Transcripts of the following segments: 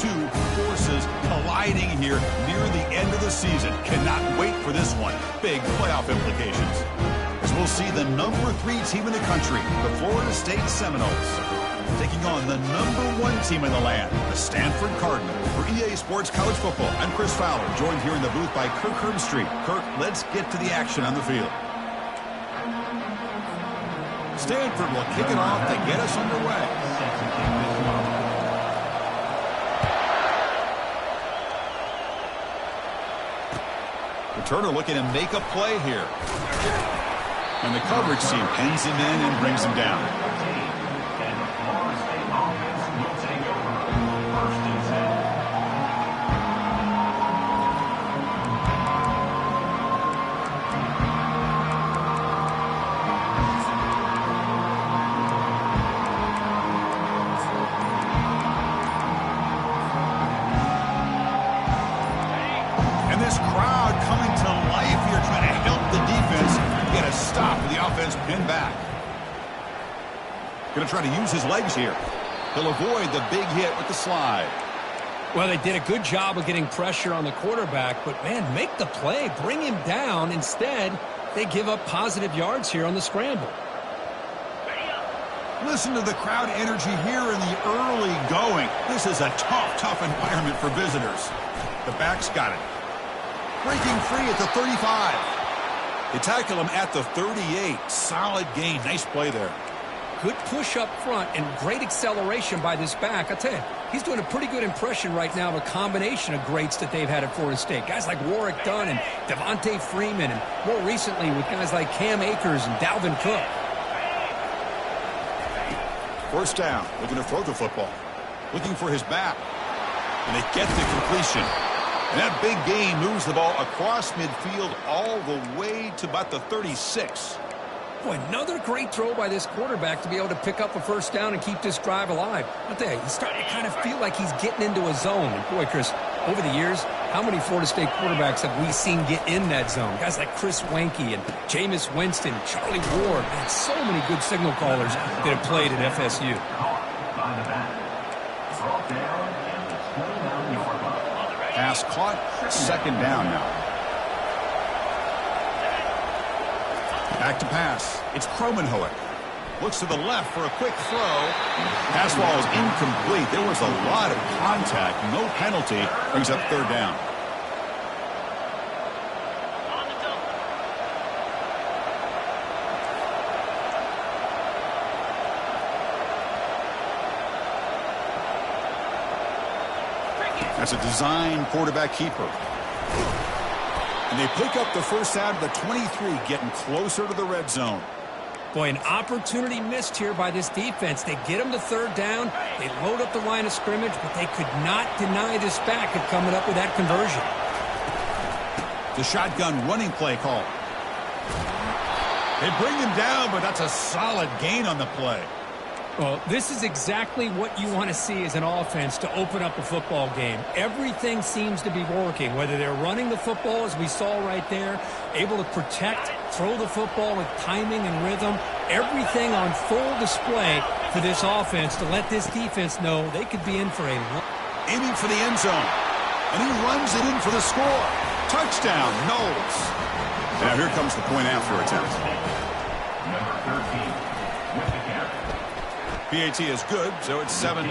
two forces colliding here near the end of the season. Cannot wait for this one. Big playoff implications. As we'll see the number 3 team in the country, the Florida State Seminoles, taking on the number 1 team in the land, the Stanford Cardinals. For EA Sports College Football, I'm Chris Fowler, joined here in the booth by Kirk Herbstreit. Kirk, let's get to the action on the field. Stanford will kick it off to get us underway. Returner looking to make a play here. And the coverage team pins him in and brings him down. Pin back. Going to try to use his legs here. He'll avoid the big hit with the slide. Well, they did a good job of getting pressure on the quarterback, but, man, make the play. Bring him down. Instead, they give up positive yards here on the scramble. Listen to the crowd energy here in the early going. This is a tough environment for visitors. The back's got it. Breaking free at the 35. They tackle him at the 38. Solid gain. Nice play there. Good push up front and great acceleration by this back. I tell you, he's doing a pretty good impression right now of a combination of greats that they've had at Florida State. Guys like Warwick Dunn and Devontae Freeman, and more recently with guys like Cam Akers and Dalvin Cook. First down. Looking to throw the football. Looking for his back. And they get the completion. And that big gain moves the ball across midfield all the way to about the 36. Boy, another great throw by this quarterback to be able to pick up a first down and keep this drive alive. I'll tell you, he's starting to kind of feel like he's getting into a zone. And boy, Chris, over the years, how many Florida State quarterbacks have we seen get in that zone? Guys like Chris Wenke and Jameis Winston, Charlie Ward. Man, so many good signal callers that have played at FSU. Pass caught. Second down now. Back to pass. It's Kromenhoek. Looks to the left for a quick throw. Pass ball is incomplete. There was a lot of contact. No penalty. Brings up third down. That's a design quarterback keeper. And they pick up the first out of the 23, getting closer to the red zone. Boy, an opportunity missed here by this defense. They get them to third down. They load up the line of scrimmage, but they could not deny this back of coming up with that conversion. The shotgun running play call. They bring him down, but that's a solid gain on the play. Well, this is exactly what you want to see as an offense to open up a football game. Everything seems to be working, whether they're running the football, as we saw right there, able to protect, throw the football with timing and rhythm, everything on full display for this offense to let this defense know they could be in for a aiming for the end zone. And he runs it in for the score. Touchdown, Knowles. Now here comes the point after attempt. Number 13. PAT is good, so it's 7-0.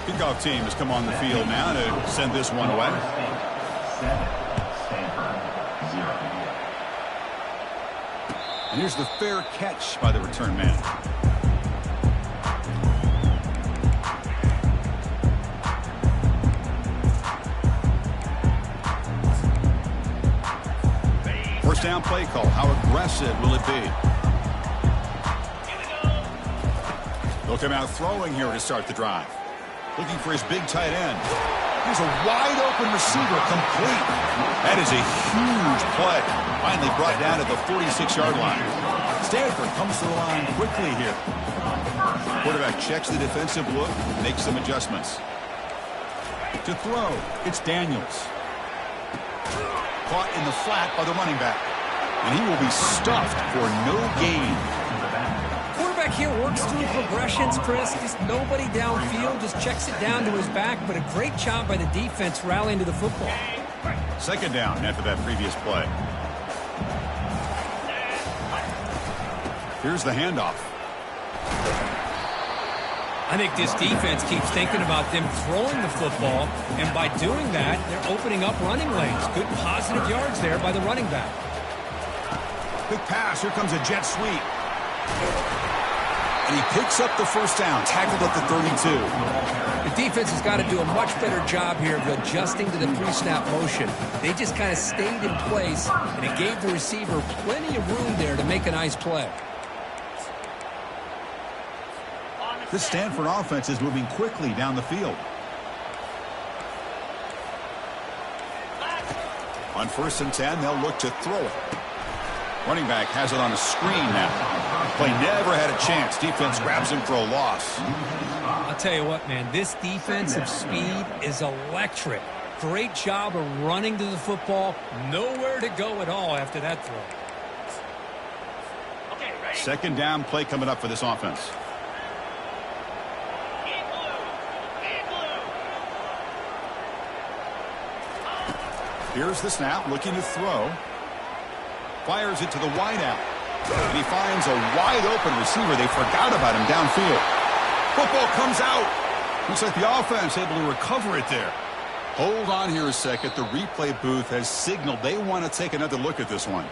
Kickoff team has come on the field now to send this one away. And here's the fair catch by the return man. First down play call. How aggressive will it be? They'll come out throwing here to start the drive. Looking for his big tight end. Here's a wide open receiver, complete. That is a huge play. Finally brought down at the 46-yard line. Stanford comes to the line quickly here. Quarterback checks the defensive look, makes some adjustments. To throw, it's Daniels. Caught in the flat by the running back. And he will be stuffed for no gain. quarterback here works through progressions, Chris. Just nobody downfield, just checks it down to his back, but a great job by the defense rallying to the football. Second down after that previous play. Here's the handoff. I think this defense keeps thinking about them throwing the football, and by doing that, they're opening up running lanes. Good positive yards there by the running back. Quick pass. Here comes a jet sweep. And he picks up the first down, tackled at the 32. The defense has got to do a much better job here of adjusting to the pre-snap motion. They just kind of stayed in place, and it gave the receiver plenty of room there to make a nice play. This Stanford offense is moving quickly down the field. On 1st and 10, they'll look to throw it. Running back has it on a screen now. Play never had a chance. Defense grabs him for a loss. I'll tell you what, man, this defensive speed is electric. Great job of running to the football. Nowhere to go at all after that throw. Second down play coming up for this offense. Here's the snap, looking to throw. Fires it to the wideout. And he finds a wide-open receiver. They forgot about him downfield. Football comes out. Looks like the offense able to recover it there. Hold on here a second. The replay booth has signaled they want to take another look at this one.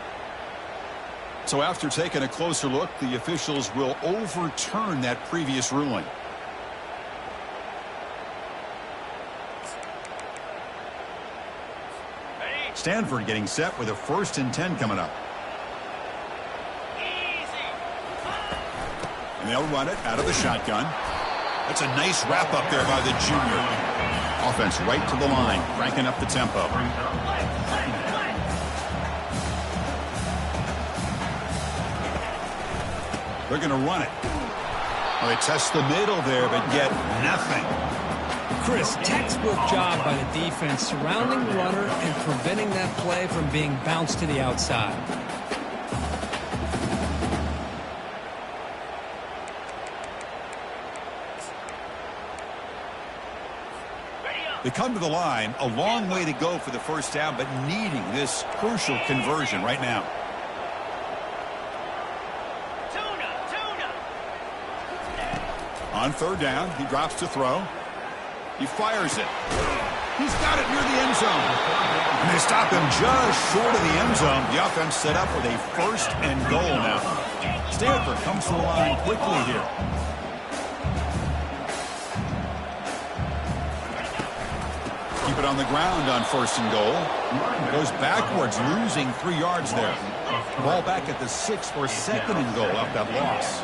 So after taking a closer look, the officials will overturn that previous ruling. Stanford getting set with a 1st and 10 coming up. And they'll run it out of the shotgun. That's a nice wrap up there by the junior. Offense right to the line, cranking up the tempo. They're going to run it. Well, they test the middle there, but get nothing. Chris, textbook job by the defense surrounding the runner and preventing that play from being bounced to the outside. They come to the line, a long way to go for the first down, but needing this crucial conversion right now. On 3rd down, he drops to throw. He fires it. He's got it near the end zone. And they stop him just short of the end zone. The offense set up with a 1st and goal now. Stanford comes to the line quickly here. Keep it on the ground on 1st and goal. Goes backwards, losing 3 yards there. Ball back at the 6 for 2nd and goal off that loss.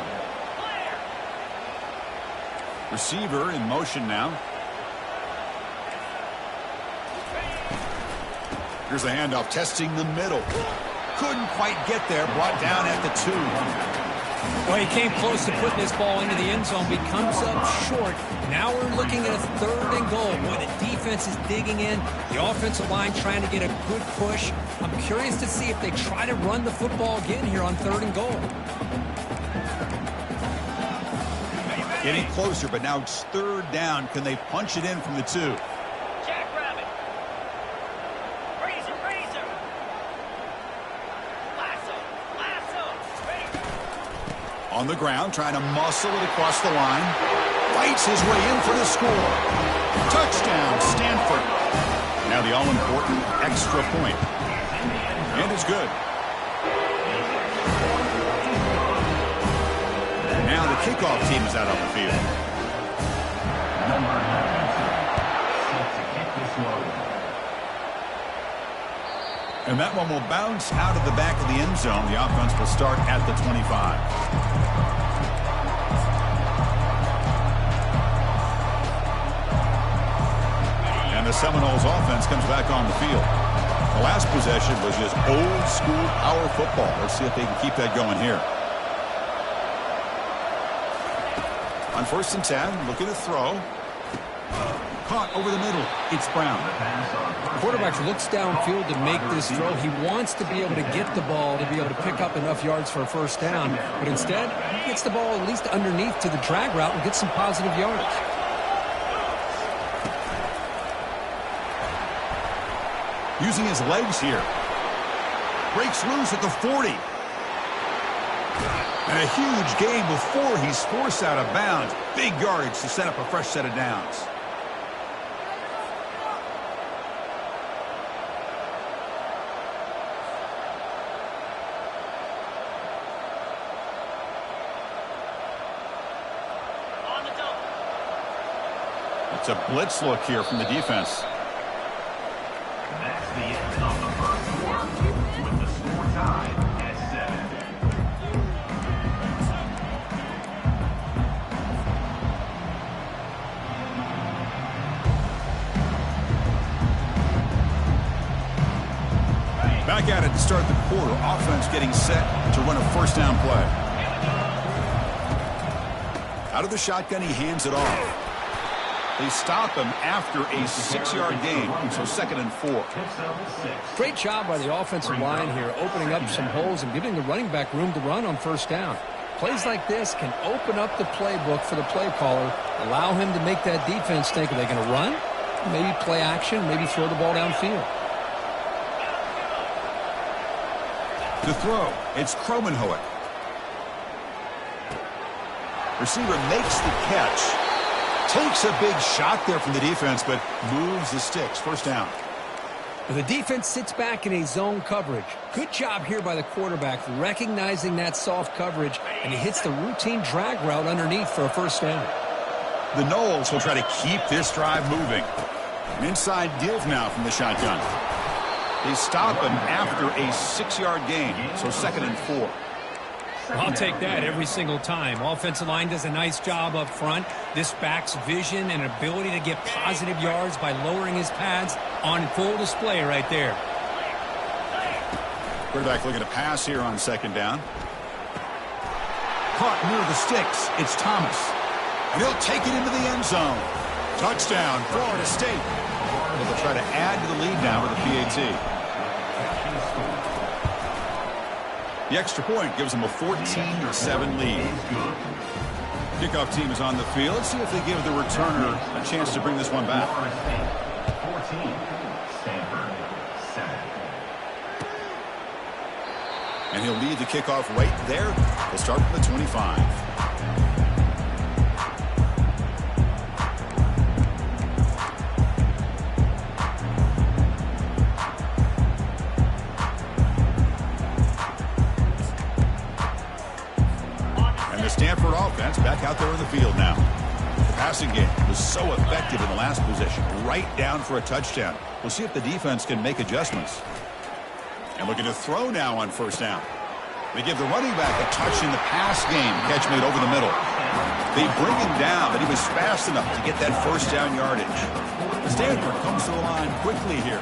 Receiver in motion now. Here's the handoff, testing the middle. Couldn't quite get there, brought down at the 2. Well, he came close to putting this ball into the end zone, but he comes up short. Now we're looking at a 3rd and goal. Boy, the defense is digging in. The offensive line trying to get a good push. I'm curious to see if they try to run the football again here on 3rd and goal. Getting closer, but now it's 3rd down. Can they punch it in from the 2? On the ground, trying to muscle it across the line. Fights his way in for the score. Touchdown, Stanford. Now the all-important extra point. And it's good. Now the kickoff team is out on the field. And that one will bounce out of the back of the end zone. The offense will start at the 25. And the Seminoles offense comes back on the field. The last possession was just old school power football. Let's see if they can keep that going here. On 1st and 10, looking to throw. Caught over the middle. It's Brown. The quarterback looks downfield to make this throw. He wants to be able to get the ball to be able to pick up enough yards for a first down. But instead, he gets the ball at least underneath to the drag route and gets some positive yards. Using his legs here. Breaks loose at the 40. And a huge gain before he's forced out of bounds. Big yardage to set up a fresh set of downs. It's a blitz look here from the defense. That's the end of the first quarter, with the score tied at 7. Back at it to start the quarter. Offense getting set to run a first down play. Out of the shotgun, he hands it off. They stop him after a 6-yard gain, so 2nd and 4. Great job by the offensive line here, opening up some holes and giving the running back room to run on first down. Plays like this can open up the playbook for the play caller, allow him to make that defense think, are they going to run? Maybe play action, maybe throw the ball downfield. The throw, it's Kromenhoek. Receiver makes the catch. Takes a big shot there from the defense, but moves the sticks. First down. The defense sits back in a zone coverage. Good job here by the quarterback, recognizing that soft coverage, and he hits the routine drag route underneath for a first down. The Noles will try to keep this drive moving. An inside give now from the shotgun. They stop him after a 6-yard gain, so 2nd and 4. I'll take that every single time. Offensive line does a nice job up front. This back's vision and ability to get positive yards by lowering his pads on full display right there. Quarterback looking to pass here on 2nd down. Caught near the sticks. It's Thomas. And he'll take it into the end zone. Touchdown, Florida State. Well, they'll try to add to the lead now with a PAT. The extra point gives them a 14-7 lead. Kickoff team is on the field. Let's see if they give the returner a chance to bring this one back. 14, Stanford 7. And he'll lead the kickoff right there. They'll start from the 25. Stanford offense back out there in the field now. The passing game was so effective in the last possession, right down for a touchdown. We'll see if the defense can make adjustments. And looking to throw now on first down. They give the running back a touch in the pass game. Catch made over the middle. They bring him down, but he was fast enough to get that first down yardage. Stanford comes to the line quickly here.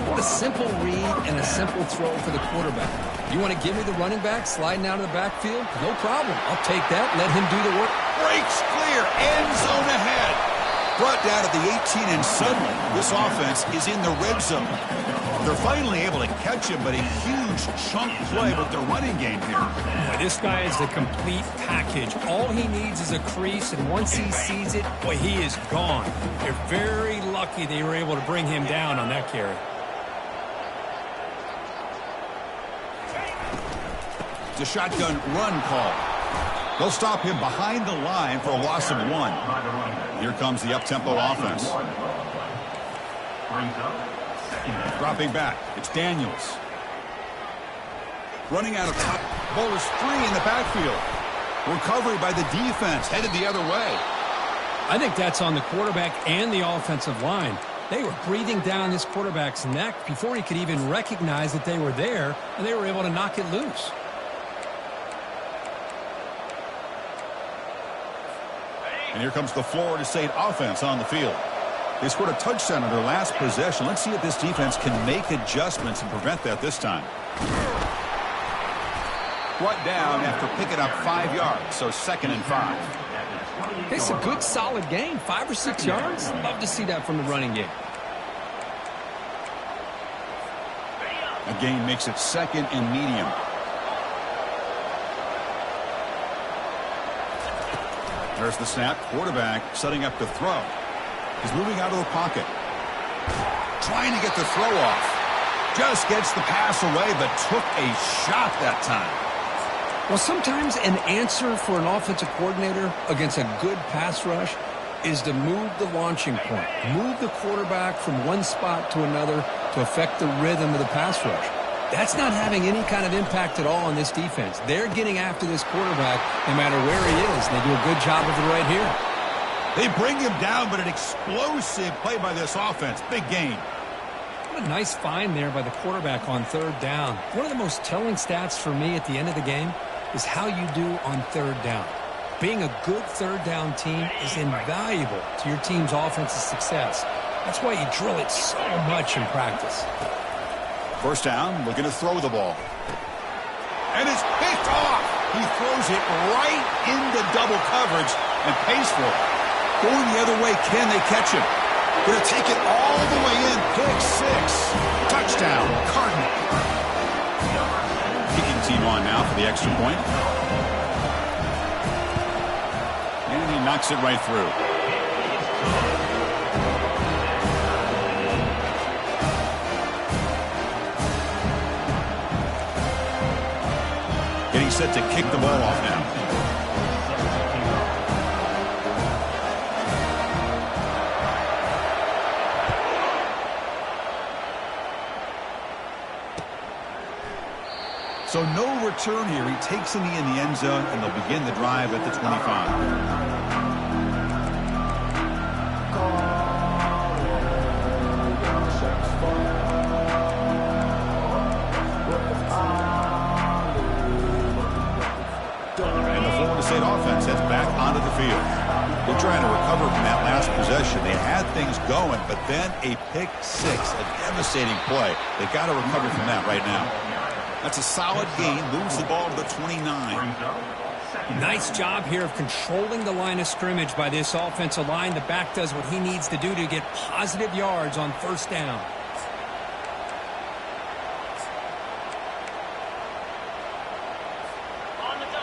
What a simple read and a simple throw for the quarterback. You want to give me the running back sliding out of the backfield? No problem. I'll take that. Let him do the work. Breaks clear. End zone ahead. Brought down at the 18, and suddenly this offense is in the red zone. They're finally able to catch him, but a huge chunk play with their running game here. Boy, this guy is the complete package. All he needs is a crease, and once he sees it, boy, he is gone. They're very lucky they were able to bring him down on that carry. It's a shotgun run call. They'll stop him behind the line for a loss of 1. Here comes the up-tempo offense. Dropping back. It's Daniels. Running out of top. Ball is free in the backfield. Recovery by the defense. Headed the other way. I think that's on the quarterback and the offensive line. They were breathing down this quarterback's neck before he could even recognize that they were there, and they were able to knock it loose. And here comes the Florida State offense on the field. They scored a touchdown on their last possession. Let's see if this defense can make adjustments and prevent that this time. Brought down after picking up 5 yards, so 2nd and 5. It's a good, solid gain. 5 or 6 yards. Love to see that from the running game. A gain makes it 2nd and medium. There's the snap. Quarterback setting up to throw. He's moving out of the pocket. Trying to get the throw off. Just gets the pass away, but took a shot that time. Well, sometimes an answer for an offensive coordinator against a good pass rush is to move the launching point. Move the quarterback from one spot to another to affect the rhythm of the pass rush. That's not having any kind of impact at all on this defense. They're getting after this quarterback no matter where he is, and they do a good job of it right here. They bring him down, but an explosive play by this offense. Big gain. What a nice find there by the quarterback on 3rd down. One of the most telling stats for me at the end of the game is how you do on 3rd down. Being a good 3rd down team is invaluable to your team's offensive success. That's why you drill it so much in practice. 1st down, looking to throw the ball. And it's picked off. He throws it right into double coverage and pays for it. Going the other way, can they catch him? Going to take it all the way in. Pick 6. Touchdown, Cardinal. Kicking team on now for the extra point. And he knocks it right through. Getting set to kick the ball off now. So no return here. He takes in the end zone, and they'll begin the drive at the 25. State offense heads back onto the field. They're trying to recover from that last possession. They had things going, but then a pick 6, a devastating play. They've got to recover from that right now. That's a solid gain. Moves the ball to the 29. Nice job here of controlling the line of scrimmage by this offensive line. The back does what he needs to do to get positive yards on 1st down.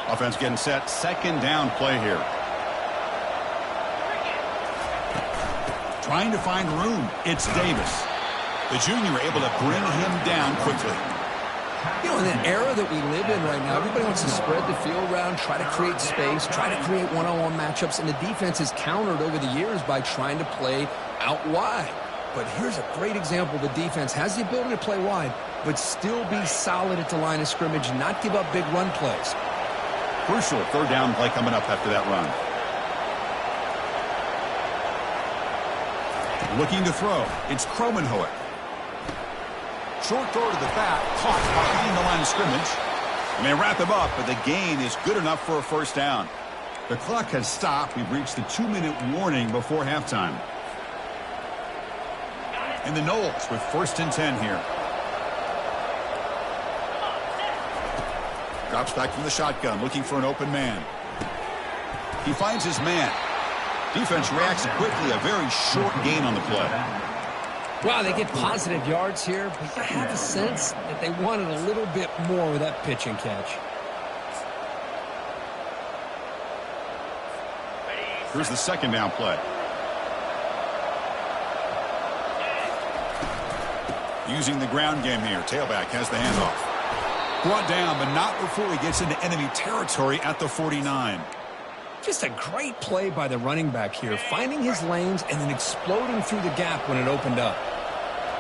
Offense getting set. 2nd down play here. Trying to find room. It's Davis. The junior able to bring him down quickly. You know, in the era that we live in right now, everybody wants to spread the field around, try to create space, try to create one-on-one matchups, and the defense is countered over the years by trying to play out wide. But here's a great example. The defense has the ability to play wide, but still be solid at the line of scrimmage, not give up big run plays. Crucial 3rd down play coming up after that run. Looking to throw. It's Kromenhoek. Short throw to the back. Caught behind the line of scrimmage. And they wrap him up, but the gain is good enough for a 1st down. The clock has stopped. We've reached the 2-minute warning before halftime. And the Knowles with 1st and 10 here. Drops back from the shotgun, looking for an open man. He finds his man. Defense reacts quickly. A very short gain on the play. Wow, they get positive yards here, but you have a sense that they wanted a little bit more with that pitch and catch. Here's the 2nd down play. Using the ground game here. Tailback has the handoff. Brought down, but not before he gets into enemy territory at the 49. Just a great play by the running back here, finding his lanes and then exploding through the gap when it opened up.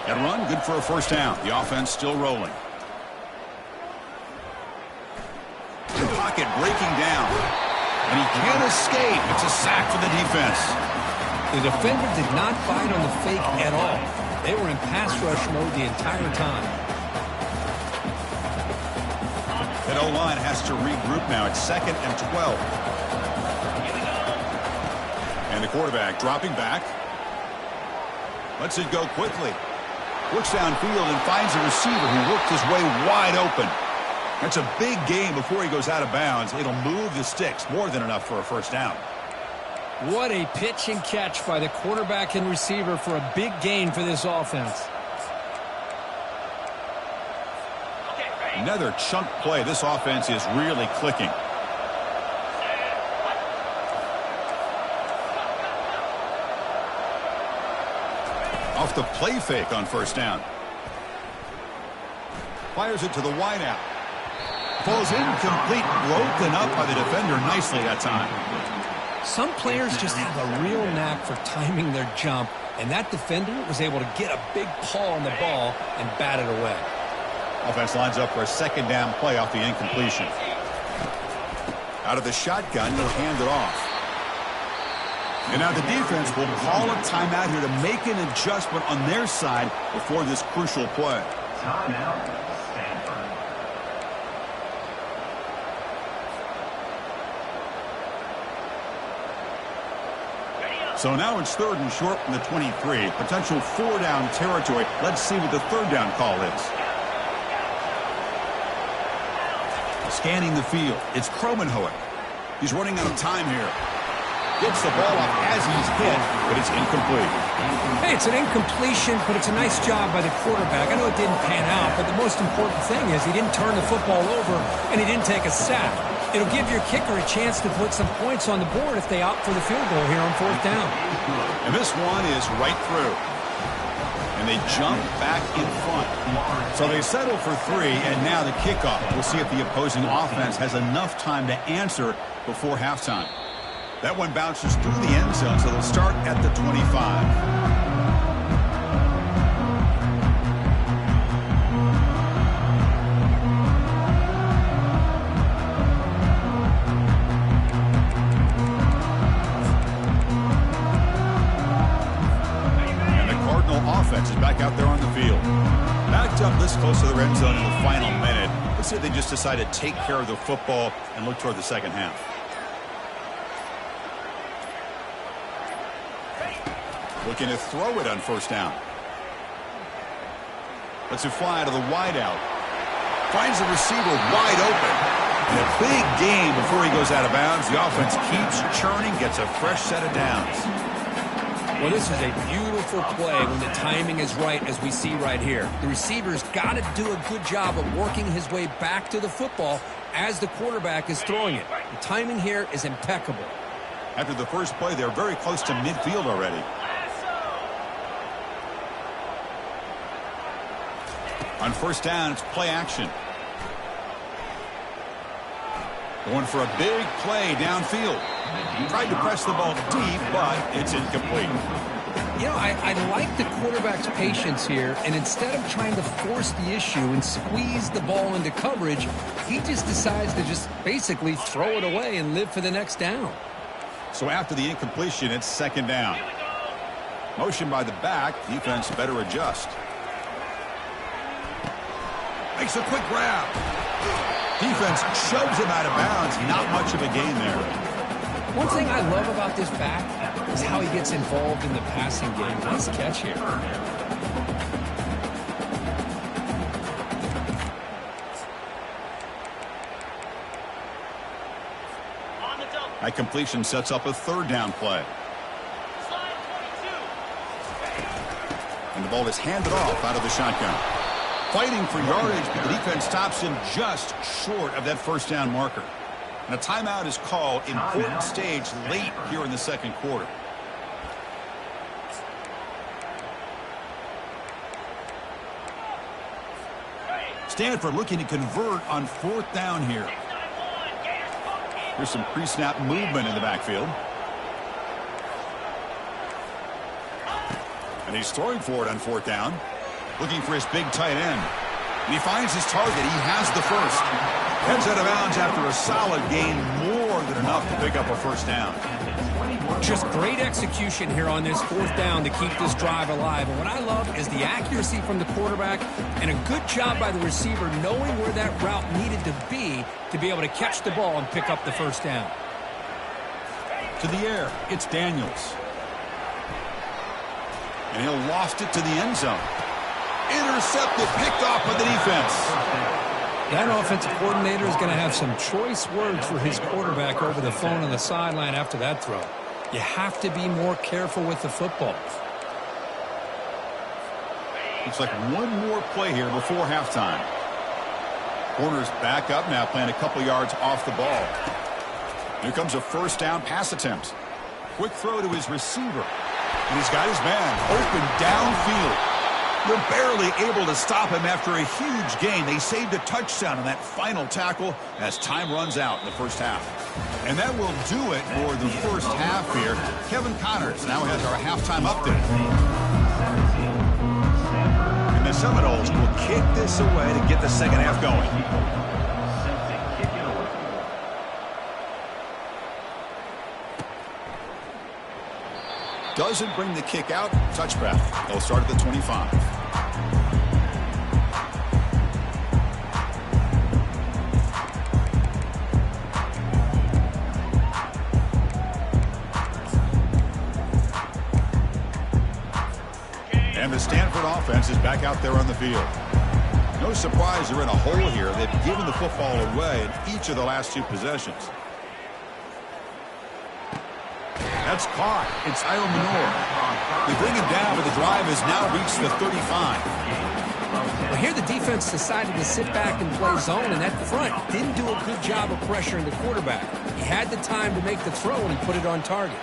That run, good for a 1st down. The offense still rolling. The pocket breaking down. And he can't escape. It's a sack for the defense. The defender did not bite on the fake at all. They were in pass rush mode the entire time. That O-line has to regroup now. It's 2nd and 12. And the quarterback dropping back. Lets it go quickly. Looks downfield and finds a receiver who worked his way wide open. That's a big gain before he goes out of bounds. It'll move the sticks. More than enough for a 1st down. What a pitch and catch by the quarterback and receiver for a big gain for this offense. Another chunk play. This offense is really clicking. Off the play fake on first down. Fires it to the wideout. Falls incomplete, broken up by the defender nicely that time. Some players just have a real knack for timing their jump, and that defender was able to get a big paw on the ball and bat it away. Offense lines up for a second down play off the incompletion. Out of the shotgun, he'll hand it off. And now the defense will call a timeout here to make an adjustment on their side before this crucial play. Timeout. So now it's 3rd and short from the 23. Potential 4-down territory. Let's see what the 3rd down call is. Scanning the field. It's Kromenhoek. He's running out of time here. Gets the ball up as he's hit, but it's incomplete. Hey, it's an incompletion, but it's a nice job by the quarterback. I know it didn't pan out, but the most important thing is he didn't turn the football over and he didn't take a sack. It'll give your kicker a chance to put some points on the board if they opt for the field goal here on 4th down. And this one is right through. And they jump back in front. So they settle for 3, and now the kickoff. We'll see if the opposing offense has enough time to answer before halftime. That one bounces through the end zone, so they'll start at the 25. Offense is back out there on the field. Backed up this close to the red zone in the final minute. Let's see if they just decide to take care of the football and look toward the second half. Looking to throw it on first down. Lets it fly to the wideout. Finds the receiver wide open. And a big gain before he goes out of bounds. The offense keeps churning, gets a fresh set of downs. Well, this is a beautiful play when the timing is right, as we see right here. The receiver's got to do a good job of working his way back to the football as the quarterback is throwing it. The timing here is impeccable. After the first play, they're very close to midfield already. On first down, it's play action. Going for a big play downfield. Tried to press the ball deep, but it's incomplete. You know, I like the quarterback's patience here, and instead of trying to force the issue and squeeze the ball into coverage, he just decides to just basically throw it away and live for the next down. So after the incompletion, it's second down. Motion by the back. Defense better adjust. Makes a quick grab. Defense shoves him out of bounds. Not much of a gain there. One thing I love about this back is how he gets involved in the passing game. Nice catch here. That completion sets up a 3rd down play. And the ball is handed off out of the shotgun. Fighting for yardage, but the defense stops him just short of that first down marker. And a timeout is called. Important stage late here in the second quarter. Stanford looking to convert on 4th down here. There's some pre-snap movement in the backfield. And he's throwing for it on 4th down. Looking for his big tight end. And he finds his target. He has the first. Heads out of bounds after a solid gain, more than enough to pick up a first down. Just great execution here on this 4th down to keep this drive alive. And what I love is the accuracy from the quarterback and a good job by the receiver knowing where that route needed to be able to catch the ball and pick up the first down. To the air, it's Daniels. And he'll loft it to the end zone. Intercepted, picked off by the defense. That offensive coordinator is going to have some choice words for his quarterback over the phone on the sideline after that throw. You have to be more careful with the football. Looks like one more play here before halftime. Corner's back up now, playing a couple yards off the ball. Here comes a first down pass attempt. Quick throw to his receiver. And he's got his man open downfield. They're barely able to stop him after a huge gain. They saved a touchdown on that final tackle as time runs out in the first half. And that will do it for the first half here. Kevin Connors now has our halftime update. And the Seminoles will kick this away to get the second half going. Doesn't bring the kick out. Touchback. They'll start at the 25. And the Stanford offense is back out there on the field. No surprise they're in a hole here. They've given the football away in each of the last two possessions. That's caught. It's Io Manor. They bring him down, but the drive has now reached the 35. Well, here the defense decided to sit back and play zone, and that front didn't do a good job of pressuring the quarterback. He had the time to make the throw, and he put it on target.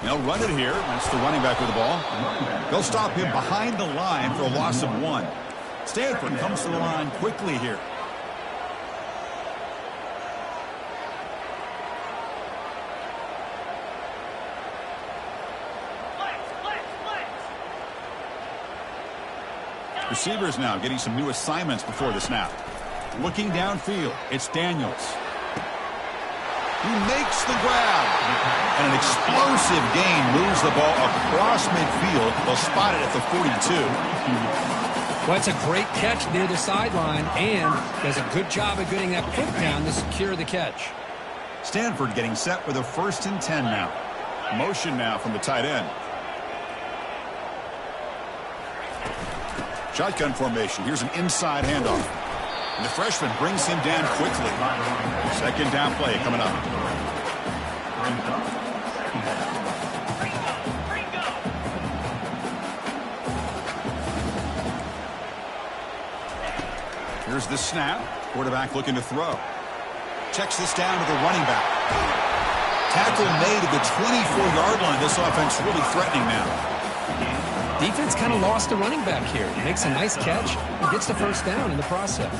They'll run it here. That's the running back with the ball. They'll stop him behind the line for a loss of 1. Stanford comes to the line quickly here. Receivers now getting some new assignments before the snap. Looking downfield, it's Daniels. He makes the grab. And an explosive gain moves the ball across midfield. They'll spot it at the 42. Well, it's a great catch near the sideline, and does a good job of getting that foot down to secure the catch. Stanford getting set with a 1st and 10 now. Motion now from the tight end. Shotgun formation. Here's an inside handoff. And the freshman brings him down quickly. Second down play coming up. Here's the snap. Quarterback looking to throw. Checks this down to the running back. Tackle made at the 24-yard line. This offense really threatening now. Defense kind of lost the running back here. Makes a nice catch and gets the first down in the process.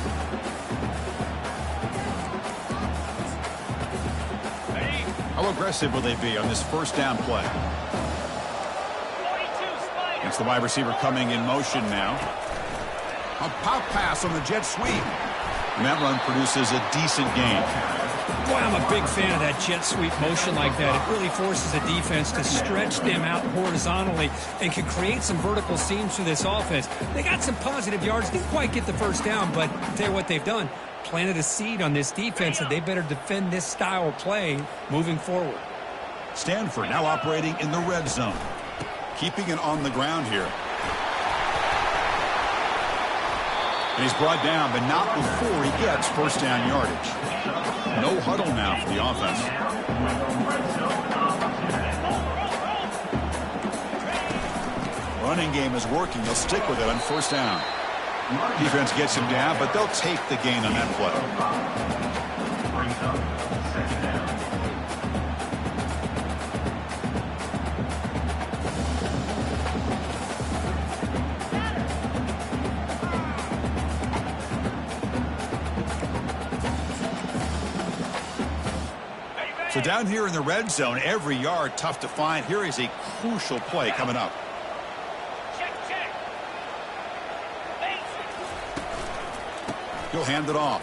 How aggressive will they be on this first down play? It's the wide receiver coming in motion now. A pop pass on the jet sweep. And that run produces a decent gain. Boy, I'm a big fan of that jet sweep motion like that. It really forces the defense to stretch them out horizontally and can create some vertical seams for this offense. They got some positive yards. Didn't quite get the first down, but I'll tell you what they've done. Planted a seed on this defense that they better defend this style of play moving forward. Stanford now operating in the red zone. Keeping it on the ground here. And he's brought down, but not before he gets first down yardage. No huddle now for the offense. Running game is working. They'll stick with it on first down. Defense gets him down, but they'll take the gain on that play. So down here in the red zone, every yard tough to find. Here is a crucial play coming up. He'll hand it off.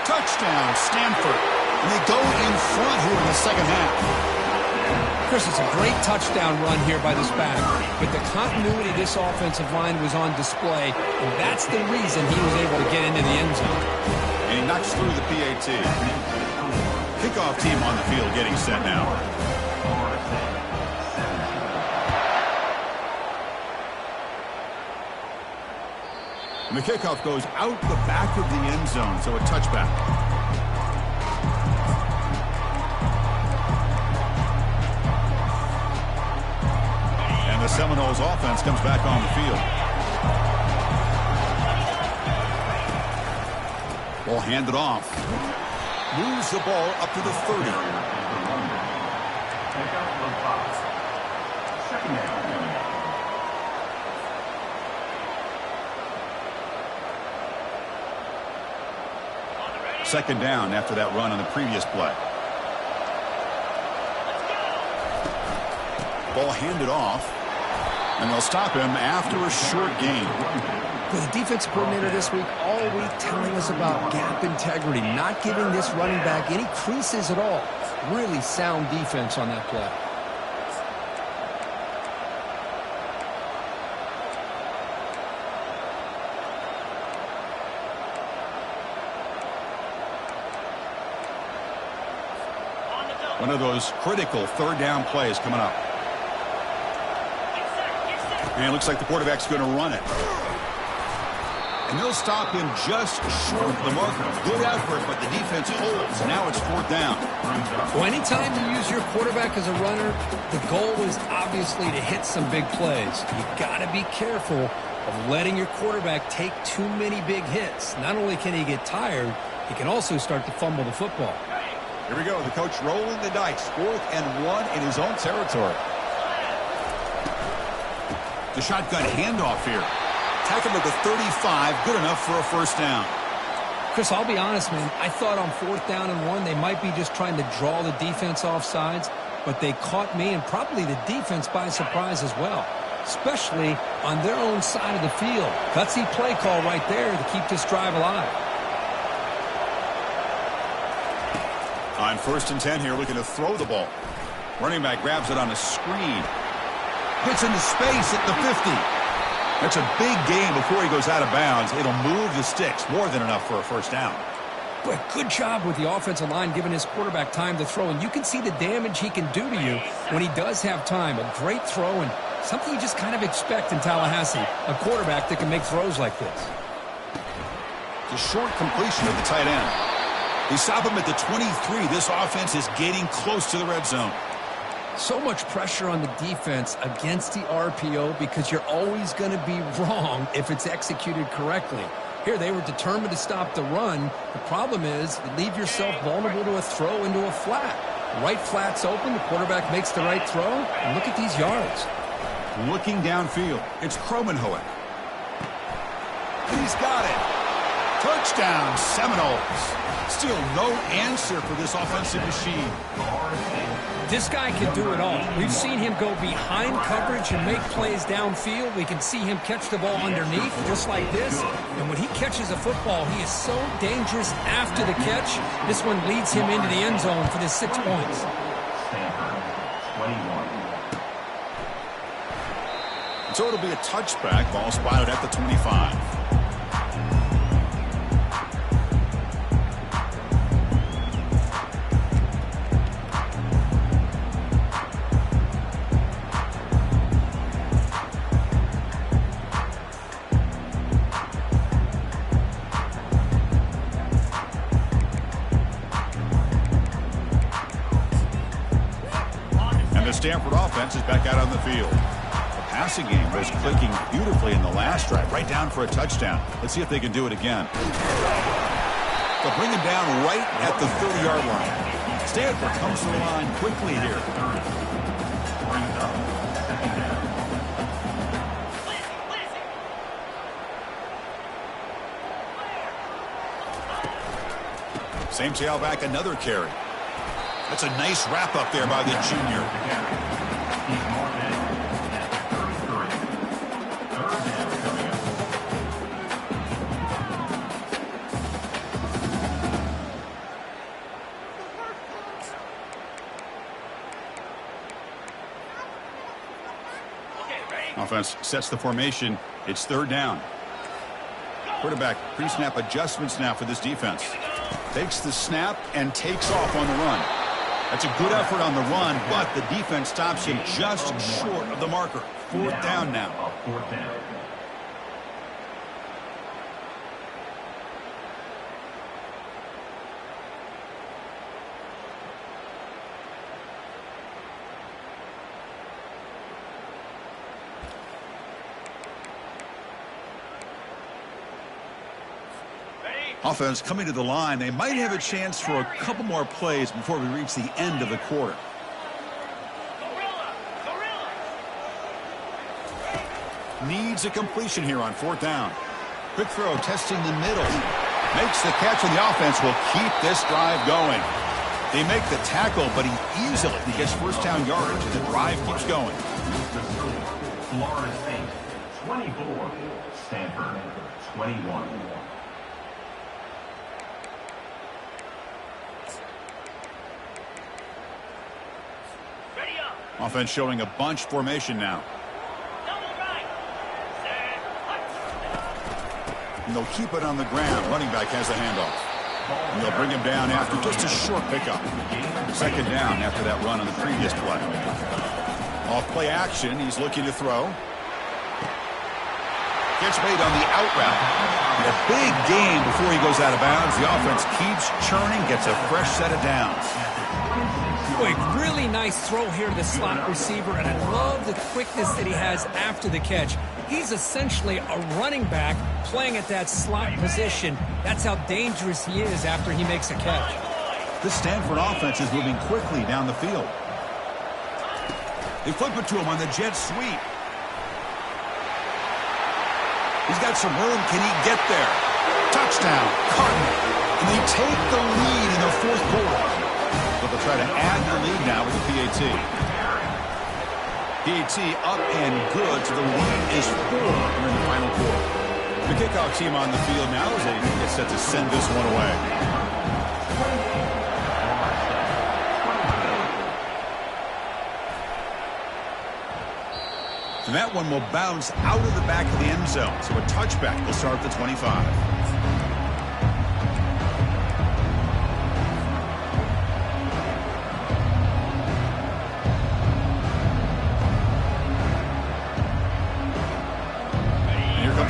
Touchdown, Stanford. And they go in front here in the second half. Chris, it's a great touchdown run here by this back, but the continuity of this offensive line was on display, and that's the reason he was able to get into the end zone. And he knocks through the PAT. Kickoff team on the field getting set now. And the kickoff goes out the back of the end zone, so a touchback. And the Seminoles offense comes back on the field. Ball handed off. Moves the ball up to the 30. Second down. Second down after that run on the previous play. Ball handed off, and they'll stop him after a short gain. The defensive coordinator this week all week telling us about gap integrity, not giving this running back any creases at all. Really sound defense on that play. One of those critical third down plays coming up. And it looks like the quarterback's going to run it. And they'll stop him just short of the marker. Good effort, but the defense holds. Now it's fourth down. Well, anytime you use your quarterback as a runner, the goal is obviously to hit some big plays. You got to be careful of letting your quarterback take too many big hits. Not only can he get tired, he can also start to fumble the football. Here we go. The coach rolling the dice. 4th and 1 in his own territory. The shotgun handoff here. Tackle at the 35. Good enough for a first down. Chris, I'll be honest, man. I thought on 4th down and 1, they might be just trying to draw the defense off sides, but they caught me and probably the defense by surprise as well, especially on their own side of the field. Gutsy play call right there to keep this drive alive. On 1st and 10 here, looking to throw the ball. Running back grabs it on a screen. Gets into space at the 50. That's a big gain before he goes out of bounds. It'll move the sticks. More than enough for a first down. But good job with the offensive line giving his quarterback time to throw. And you can see the damage he can do to you when he does have time. A great throw and something you just kind of expect in Tallahassee. A quarterback that can make throws like this. The short completion of the tight end. They stop him at the 23. This offense is getting close to the red zone. So much pressure on the defense against the RPO because you're always going to be wrong if it's executed correctly. Here, they were determined to stop the run. The problem is you leave yourself vulnerable to a throw into a flat. Right flat's open. The quarterback makes the right throw. And look at these yards. Looking downfield. It's Kromenhoek. He's got it. Touchdown, Seminoles. Still no answer for this offensive machine. This guy can do it all. We've seen him go behind coverage and make plays downfield. We can see him catch the ball underneath, just like this. And when he catches a football, he is so dangerous after the catch. This one leads him into the end zone for the 6 points. So it'll be a touchback. Ball spotted at the 25. Stanford offense is back out on the field. The passing game was clicking beautifully in the last drive, right down for a touchdown. Let's see if they can do it again. They'll bring him down right at the 30-yard line. Stanford comes to the line quickly here. Same tailback, another carry. That's a nice wrap up there by the junior. Offense sets the formation. It's 3rd down. Quarterback pre-snap adjustments now for this defense. Takes the snap and takes off on the run. That's a good effort on the run, but the defense stops him just short of the marker. 4th down now. Offense coming to the line. They might have a chance for a couple more plays before we reach the end of the quarter. Needs a completion here on 4th down. Quick throw, testing the middle. Makes the catch, and the offense will keep this drive going. They make the tackle, but he easily gets first down yardage, and the drive keeps going. Florida State, 24. Stanford, 21. Offense showing a bunch formation now. And they'll keep it on the ground. Running back has the handoff. And they'll bring him down after just a short pickup. 2nd down after that run on the previous play. Off play action, he's looking to throw. Catch made on the out route. And a big gain before he goes out of bounds. The offense keeps churning, gets a fresh set of downs. Boy, really nice throw here to the slot receiver, and I love the quickness that he has after the catch. He's essentially a running back playing at that slot position. That's how dangerous he is after he makes a catch. The Stanford offense is moving quickly down the field. They flip it to him on the jet sweep. He's got some room. Can he get there? Touchdown, Cardinal. And they take the lead in the 4th quarter. But they'll try to add the lead now with the PAT. PAT up and good, so the lead is 4 in the final quarter. The kickoff team on the field now as they get set to send this one away. And that one will bounce out of the back of the end zone, so a touchback will start the 25.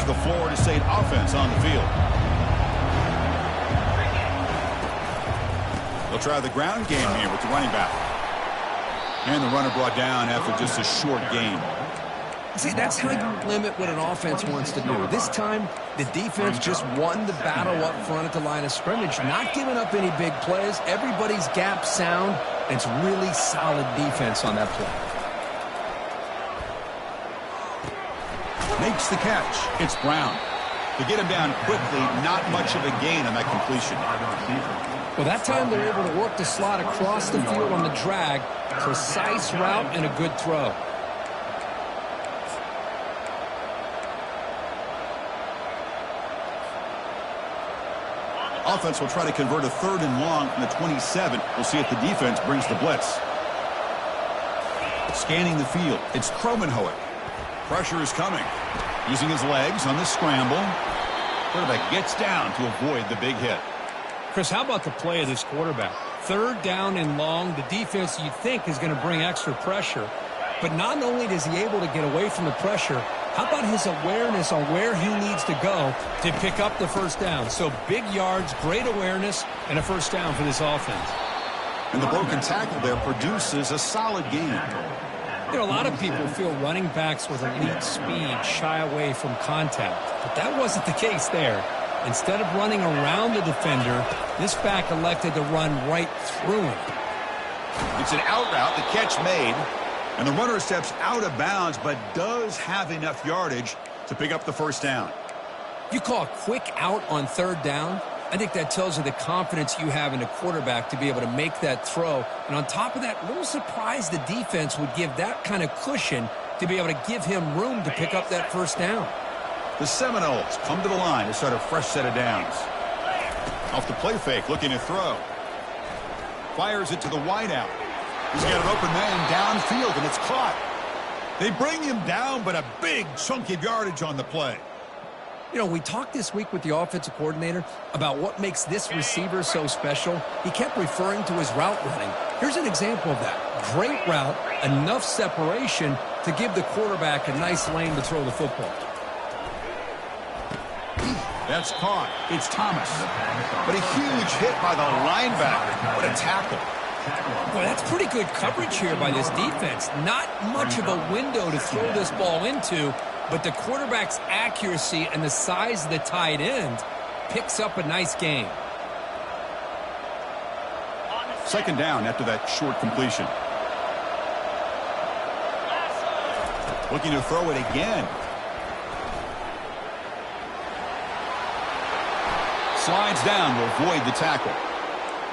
The Florida State offense on the field. They'll try the ground game here with the running back. And the runner brought down after just a short gain. See, that's how you limit what an offense wants to do. This time, the defense just won the battle up front at the line of scrimmage, not giving up any big plays. Everybody's gap sound, and it's really solid defense on that play. Makes the catch. It's Brown. To get him down quickly, not much of a gain on that completion. Well, that time they're able to work the slot across the field on the drag. Precise route and a good throw. Offense will try to convert a 3rd and long from the 27. We'll see if the defense brings the blitz. Scanning the field. It's Kromenhoek. Pressure is coming. Using his legs on the scramble. Quarterback gets down to avoid the big hit. Chris, how about the play of this quarterback? 3rd down and long. The defense, you think, is going to bring extra pressure. But not only is he able to get away from the pressure, how about his awareness on where he needs to go to pick up the 1st down? So big yards, great awareness, and a 1st down for this offense. And the broken tackle there produces a solid gain. You know, a lot of people feel running backs with elite speed shy away from contact, but that wasn't the case there. Instead of running around the defender, this back elected to run right through him. It's an out route, the catch made, and the runner steps out of bounds, but does have enough yardage to pick up the 1st down. You call a quick out on 3rd down? I think that tells you the confidence you have in the quarterback to be able to make that throw. And on top of that, a little surprised the defense would give that kind of cushion to be able to give him room to pick up that 1st down. The Seminoles come to the line to start a fresh set of downs. Off the play fake, looking to throw. Fires it to the wideout. He's got an open man downfield, and it's caught. They bring him down, but a big chunk of yardage on the play. You know, we talked this week with the offensive coordinator about what makes this receiver so special. He kept referring to his route running. Here's an example of that. Great route, enough separation to give the quarterback a nice lane to throw the football. That's caught. It's Thomas. But a huge hit by the linebacker. What a tackle. Boy, that's pretty good coverage here by this defense. Not much of a window to throw this ball into, but the quarterback's accuracy and the size of the tight end picks up a nice gain. Second down after that short completion. Looking to throw it again. Slides down to avoid the tackle.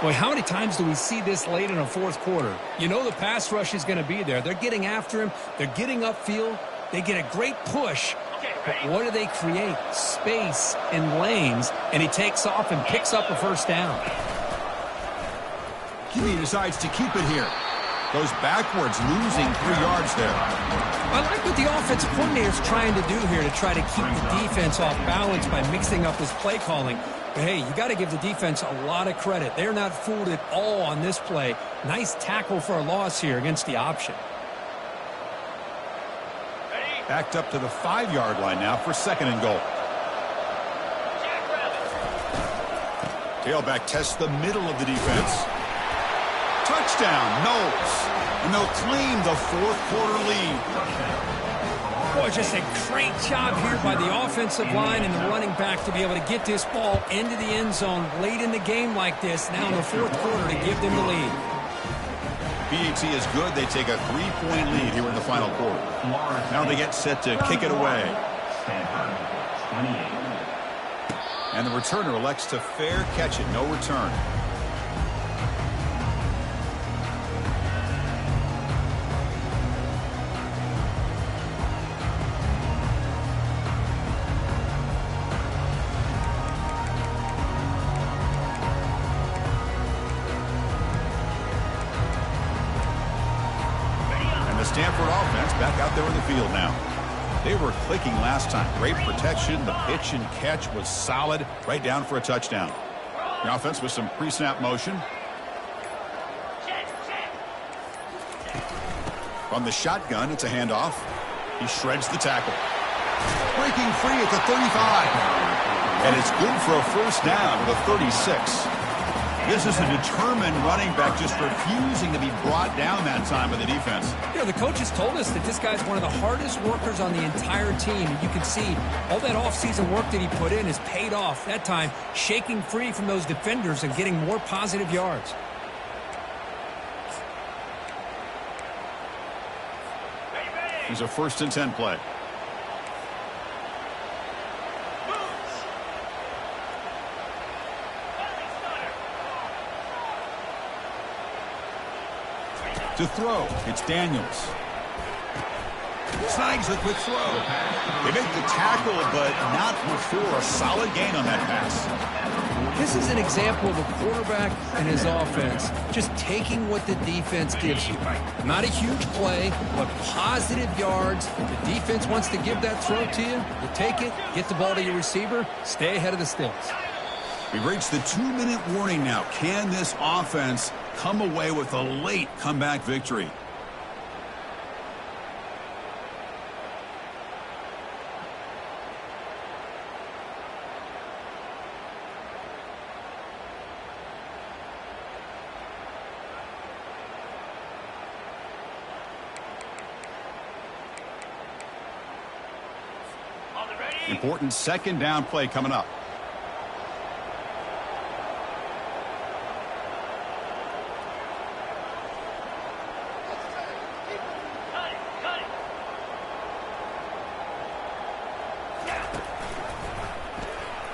Boy, how many times do we see this late in a fourth quarter? You know the pass rush is going to be there. They're getting after him. They're getting upfield. They get a great push. But what do they create? Space and lanes. And he takes off and picks up a first down. QB decides to keep it here. Goes backwards, losing 3 yards there. I like what the offensive coordinator is trying to do here to try to keep the defense off balance by mixing up his play calling. But hey, you got to give the defense a lot of credit. They're not fooled at all on this play. Nice tackle for a loss here against the option. Backed up to the 5-yard line now for second and goal. Tailback tests the middle of the defense. Touchdown, Knowles. And they'll claim the fourth quarter lead. Boy, just a great job here by the offensive line and the running back to be able to get this ball into the end zone late in the game like this, now in the fourth quarter, to give them the lead. PAT is good. They take a 3-point lead here in the final quarter. Now they get set to kick it away. And the returner elects to fair catch it. No return. Stanford offense back out there in the field now. They were clicking last time. Great protection. The pitch and catch was solid. Right down for a touchdown. The offense with some pre-snap motion. From the shotgun, it's a handoff. He shreds the tackle. Breaking free at the 35. And it's good for a first down with a 36. This is a determined running back just refusing to be brought down that time by the defense. You know, the coaches told us that this guy's one of the hardest workers on the entire team. And you can see all that offseason work that he put in has paid off. That time, shaking free from those defenders and getting more positive yards. Here's a 1st and 10 play. To throw, it's Daniels. Snags a quick throw. They make the tackle, but not before a solid gain on that pass. This is an example of a quarterback and his offense just taking what the defense gives you. Not a huge play, but positive yards. The defense wants to give that throw to you. You take it, get the ball to your receiver, stay ahead of the sticks. We've reached the 2-minute warning now. Can this offense come away with a late comeback victory? Important second down play coming up.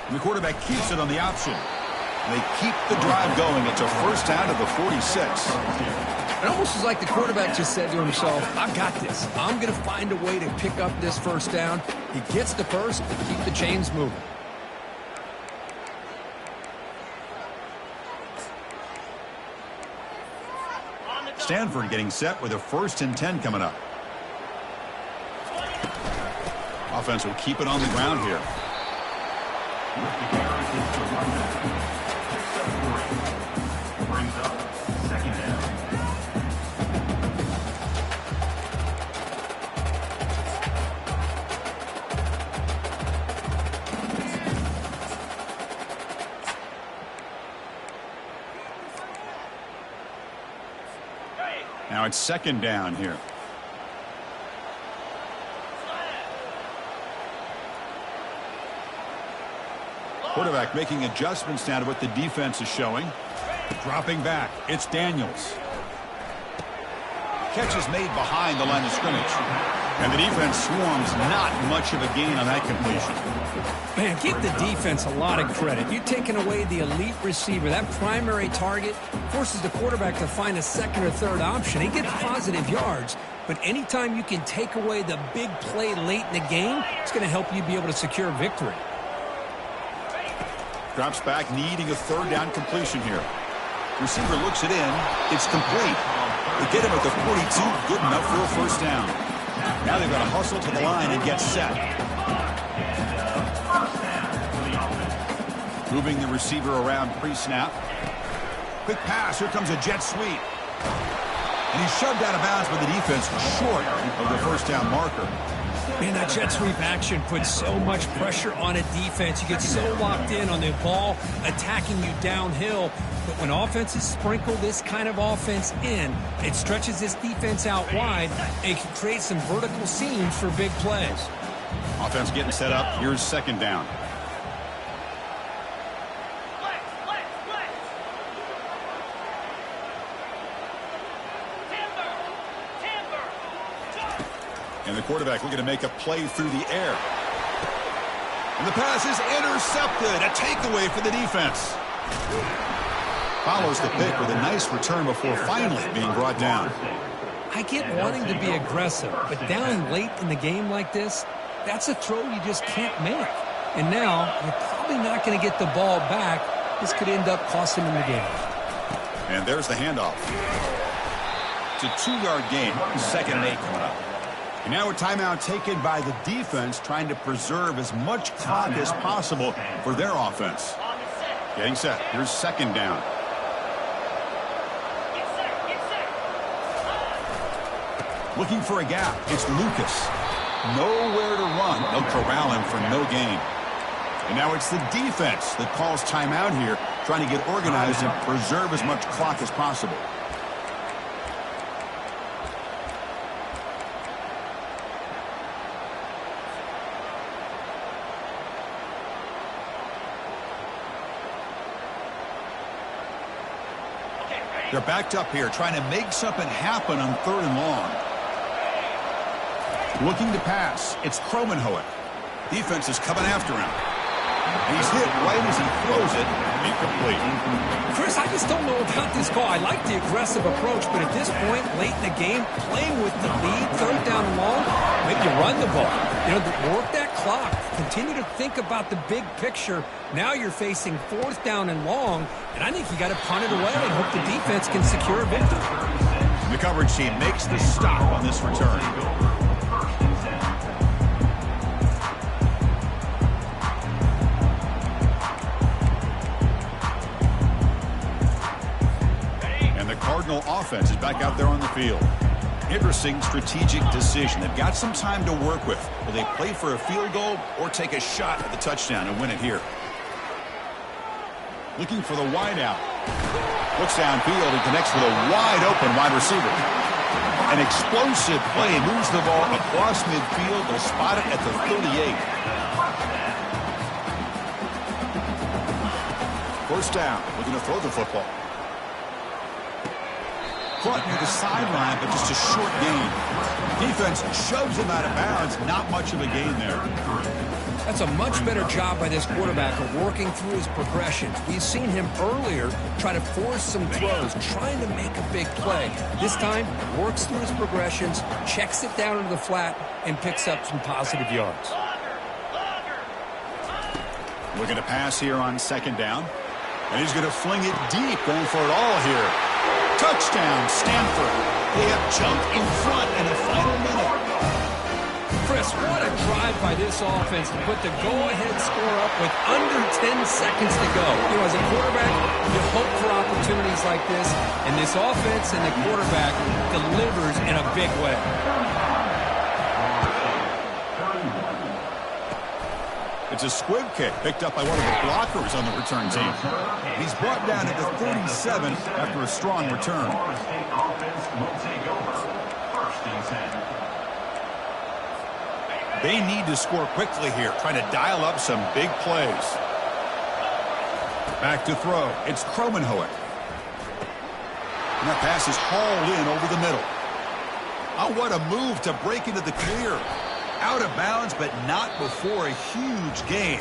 And the quarterback keeps it on the option. And they keep the drive going. It's a first down to the 46. It almost is like the quarterback just said to himself, I've got this. I'm going to find a way to pick up this first down. He gets the first to keep the chains moving. Stanford getting set with a 1st and 10 coming up. Offense will keep it on the ground here. Brings up second down. Now it's second down here. Quarterback making adjustments now to what the defense is showing. Dropping back. It's Daniels. Catch is made behind the line of scrimmage. And the defense swarms. Not much of a gain on that completion. Man, give the defense a lot of credit. You're taking away the elite receiver. That primary target forces the quarterback to find a second or third option. He gets positive yards, but anytime you can take away the big play late in the game, it's going to help you be able to secure victory. Drops back, needing a third down completion here. Receiver looks it in. It's complete. They get him at the 42. Good enough for a first down. Now they've got to hustle to the line and get set. Moving the receiver around pre-snap. Quick pass. Here comes a jet sweep. And he's shoved out of bounds by the defense short of the first down marker. Man, that jet sweep action puts so much pressure on a defense. You get so locked in on the ball attacking you downhill. But when offenses sprinkle this kind of offense in, it stretches this defense out wide and can create some vertical seams for big plays. Offense getting set up. Here's second down. And the quarterback looking to make a play through the air. And the pass is intercepted. A takeaway for the defense. Follows the pick with a nice return before finally being brought down. I get wanting to be aggressive, but down late in the game like this, that's a throw you just can't make. And now, you're probably not going to get the ball back. This could end up costing them the game. And there's the handoff. It's a 2-yard gain. 2nd and 8 coming up. And now a timeout taken by the defense, trying to preserve as much clock as possible for their offense. Getting set. Here's second down. Looking for a gap. It's Lucas. Nowhere to run. They'll corral him for no gain. And now it's the defense that calls timeout here, trying to get organized and preserve as much clock as possible. They're backed up here, trying to make something happen on 3rd and long. Looking to pass. It's Kromenhoek. Defense is coming after him. And he's hit right as he throws it. Incomplete. Chris, I just don't know about this call. I like the aggressive approach, but at this point, late in the game, playing with the lead, 3rd down and long, maybe you run the ball. You know, work that clock. Continue to think about the big picture. Now you're facing 4th down and long, and I think you got to punt it away and hope the defense can secure a victory. The coverage team makes the stop on this return. Cardinal offense is back out there on the field. Interesting strategic decision. They've got some time to work with. Will they play for a field goal or take a shot at the touchdown and win it here? Looking for the wide out. Looks downfield and connects with a wide open wide receiver. An explosive play moves the ball across midfield. They'll spot it at the 38. First down. Looking to throw the football. Caught near the sideline, but just a short gain. Defense shoves him out of bounds. Not much of a gain there. That's a much better job by this quarterback of working through his progressions. We've seen him earlier try to force some throws, trying to make a big play. This time, works through his progressions, checks it down into the flat, and picks up some positive yards. Looking to pass here on 2nd down. And he's going to fling it deep, going for it all here. Touchdown, Stanford. They have jumped in front in the final minute. Chris, what a drive by this offense to put the go-ahead score up with under 10 seconds to go. You know, as a quarterback, you hope for opportunities like this, and this offense and the quarterback delivers in a big way. It's a squib kick picked up by one of the blockers on the return team. He's brought down at the 37 after a strong return. They need to score quickly here, trying to dial up some big plays. Back to throw. It's Kromenhoek. And that pass is hauled in over the middle. Oh, what a move to break into the clear. Out of bounds, but not before a huge gain.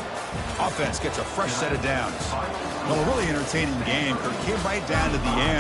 Offense gets a fresh set of downs. Well, a really entertaining game. It came right down to the end.